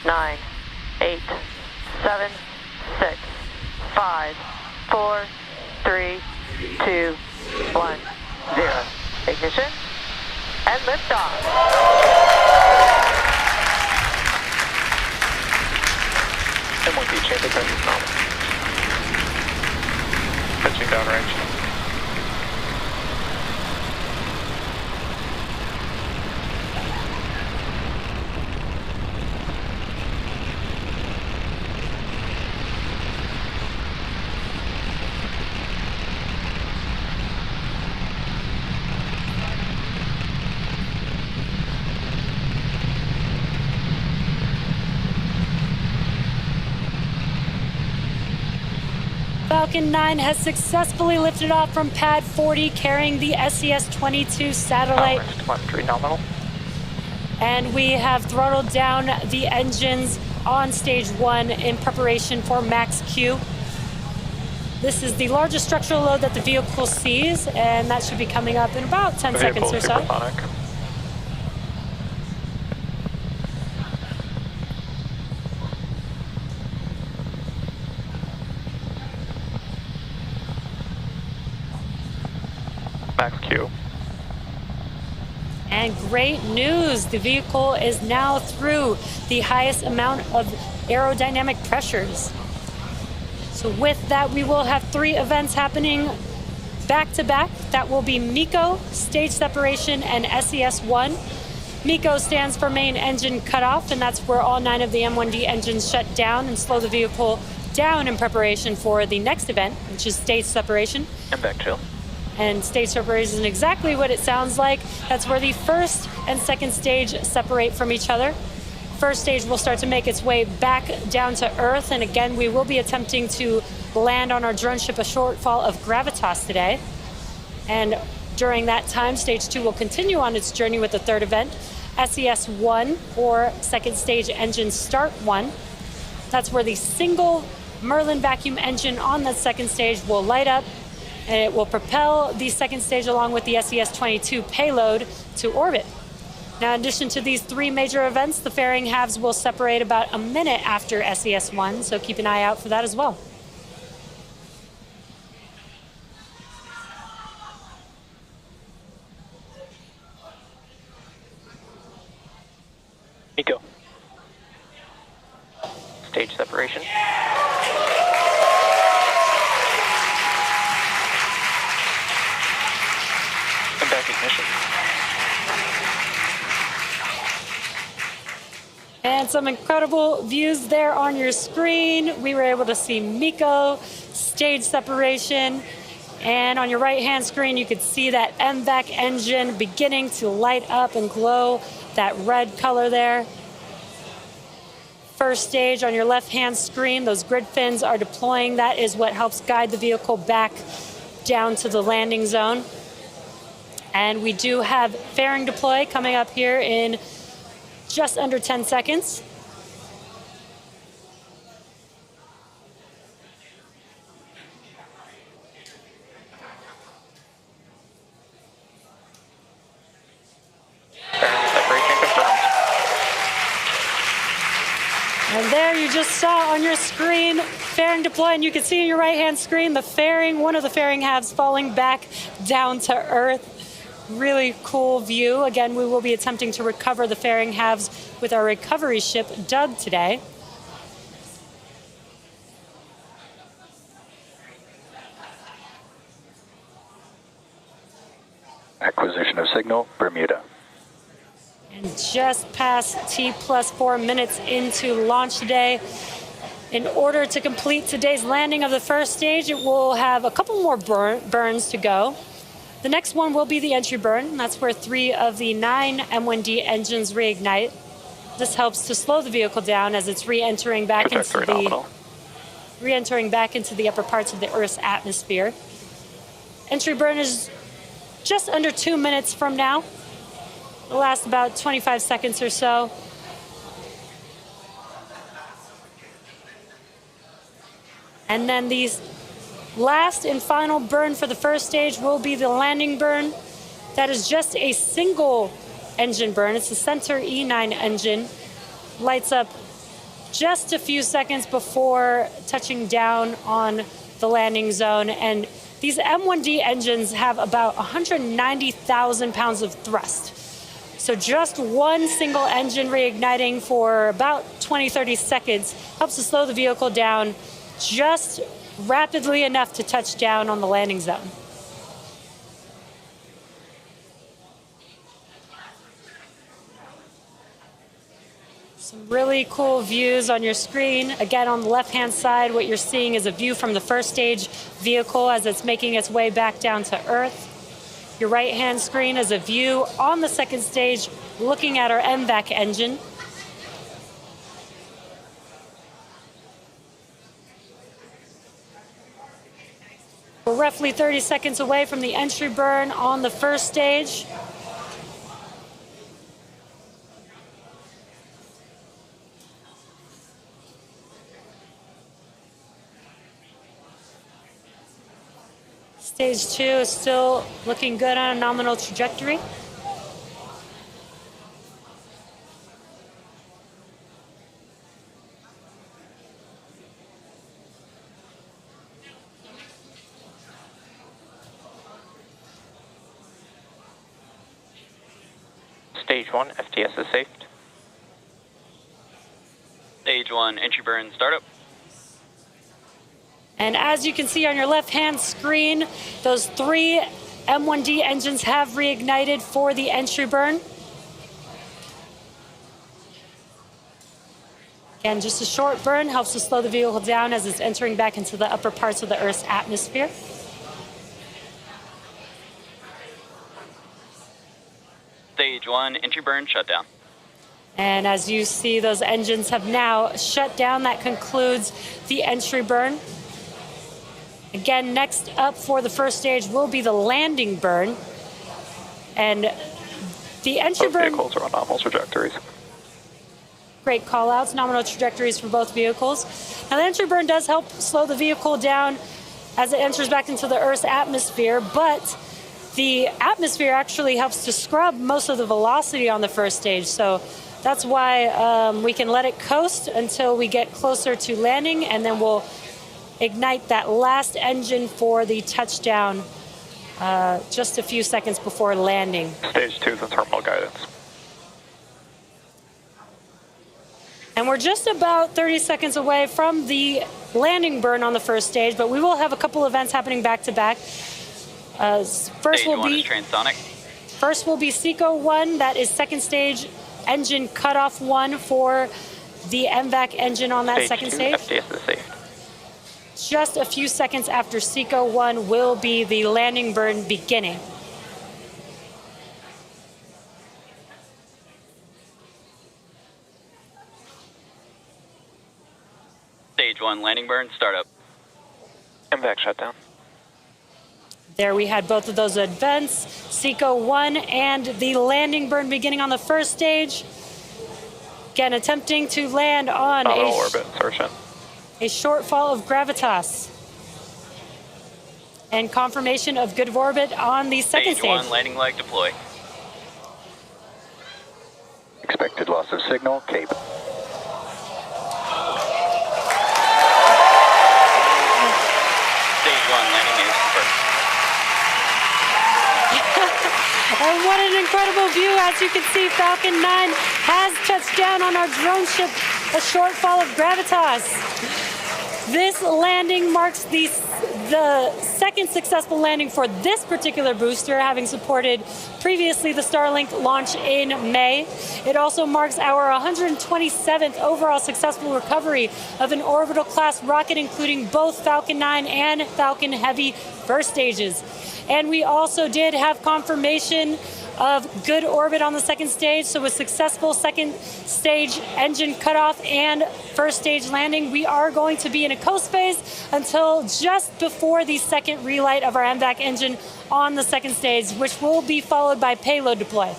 9, 8, 7, 6, 5, 4, 3, 2, 1, 0. Ignition and liftoff. M1D chamber pressure normal. Pitching downrange. Falcon 9 has successfully lifted off from pad 40 carrying the SES-22 satellite. 13 nominal. And we have throttled down the engines on stage 1 in preparation for max Q. This is the largest structural load that the vehicle sees, and that should be coming up in about 10 seconds or so. Supersonic. Max Q. And great news, the vehicle is now through the highest amount of aerodynamic pressures. So with that, we will have 3 events happening back to back. That will be MECO, stage separation, and SES-1. MECO stands for main engine cutoff, and that's where all 9 of the M1D engines shut down and slow the vehicle down in preparation for the next event, which is stage separation. And back chill. And stage separation is exactly what it sounds like. That's where the first and second stage separate from each other. First stage will start to make its way back down to Earth, and again, we will be attempting to land on our drone ship a shortfall of gravitas today. And during that time, stage 2 will continue on its journey with the third event, SES-1, or second stage engine start 1. That's where the single Merlin vacuum engine on that second stage will light up, and it will propel the second stage along with the SES-22 payload to orbit. Now, in addition to these 3 major events, the fairing halves will separate about a minute after SES-1, so keep an eye out for that as well. MECO. Stage separation. And back ignition. And some incredible views there on your screen. We were able to see MECO, stage separation, and on your right-hand screen, you could see that MVAC engine beginning to light up and glow that red color there. First stage on your left-hand screen, those grid fins are deploying. That is what helps guide the vehicle back down to the landing zone. And we do have fairing deploy coming up here in just under 10 seconds. Separation confirmed. And there you just saw on your screen fairing deploy, and you can see on your right-hand screen the fairing, one of the fairing halves falling back down to Earth. Really cool view. Again, we will be attempting to recover the fairing halves with our recovery ship, Doug, today. Acquisition of signal, Bermuda. And just past T+4 minutes into launch today. In order to complete today's landing of the first stage, it will have a couple more burns to go. The next one will be the entry burn, and that's where 3 of the 9 M1D engines reignite. This helps to slow the vehicle down as it's re-entering back into the upper parts of the Earth's atmosphere. Entry burn is just under 2 minutes from now. It'll last about 25 seconds or so. And then these last and final burn for the first stage will be the landing burn. That is just a single engine burn. It's the Center E9 engine. Lights up just a few seconds before touching down on the landing zone. And these M1D engines have about 190,000 pounds of thrust. So just one single engine reigniting for about 20-30 seconds helps to slow the vehicle down just rapidly enough to touch down on the landing zone. Some really cool views on your screen. Again, on the left-hand side, what you're seeing is a view from the first stage vehicle as it's making its way back down to Earth. Your right-hand screen is a view on the second stage looking at our MVAC engine. We're roughly 30 seconds away from the entry burn on the first stage. Stage 2 is still looking good on a nominal trajectory. Stage 1, FTS is safe. Stage 1, entry burn, startup. And as you can see on your left-hand screen, those 3 M1D engines have reignited for the entry burn. Again, just a short burn helps to slow the vehicle down as it's entering back into the upper parts of the Earth's atmosphere. Stage 1, entry burn, shutdown. And as you see, those engines have now shut down. That concludes the entry burn. Again, next up for the first stage will be the landing burn. And the entry Both burn... vehicles are on nominal trajectories. Great call-outs, nominal trajectories for both vehicles. Now, the entry burn does help slow the vehicle down as it enters back into the Earth's atmosphere, but the atmosphere actually helps to scrub most of the velocity on the first stage. So that's why we can let it coast until we get closer to landing, and then we'll ignite that last engine for the touchdown just a few seconds before landing. Stage 2 is the terminal guidance. And we're just about 30 seconds away from the landing burn on the first stage, but we will have a couple events happening back to back. Stage 1 is transonic. First will be SECO 1, that is second stage engine cutoff 1 for the MVAC engine on that second stage. FTS is safe. Just a few seconds after SECO 1 will be the landing burn beginning. Stage 1, landing burn, startup. MVAC shutdown. There we had both of those events, SECO 1 and the landing burn beginning on the first stage. Again, attempting to land on Nominal orbit insertion. a shortfall of gravitas. And confirmation of good orbit on the second Stage 1, stage. landing leg, deploy. Expected loss of signal, Cape. Stage 1, landing is confirmed. And what an incredible view. As you can see, Falcon 9 has touched down on our drone ship, a shortfall of gravitas. This landing marks the second successful landing for this particular booster, having supported previously the Starlink launch in May. It also marks our 127th overall successful recovery of an orbital class rocket, including both Falcon 9 and Falcon Heavy first stages. And we also did have confirmation of good orbit on the second stage. So with successful second stage engine cutoff and first stage landing, we are going to be in a coast phase until just before the second relight of our MVAC engine on the second stage, which will be followed by payload deploy.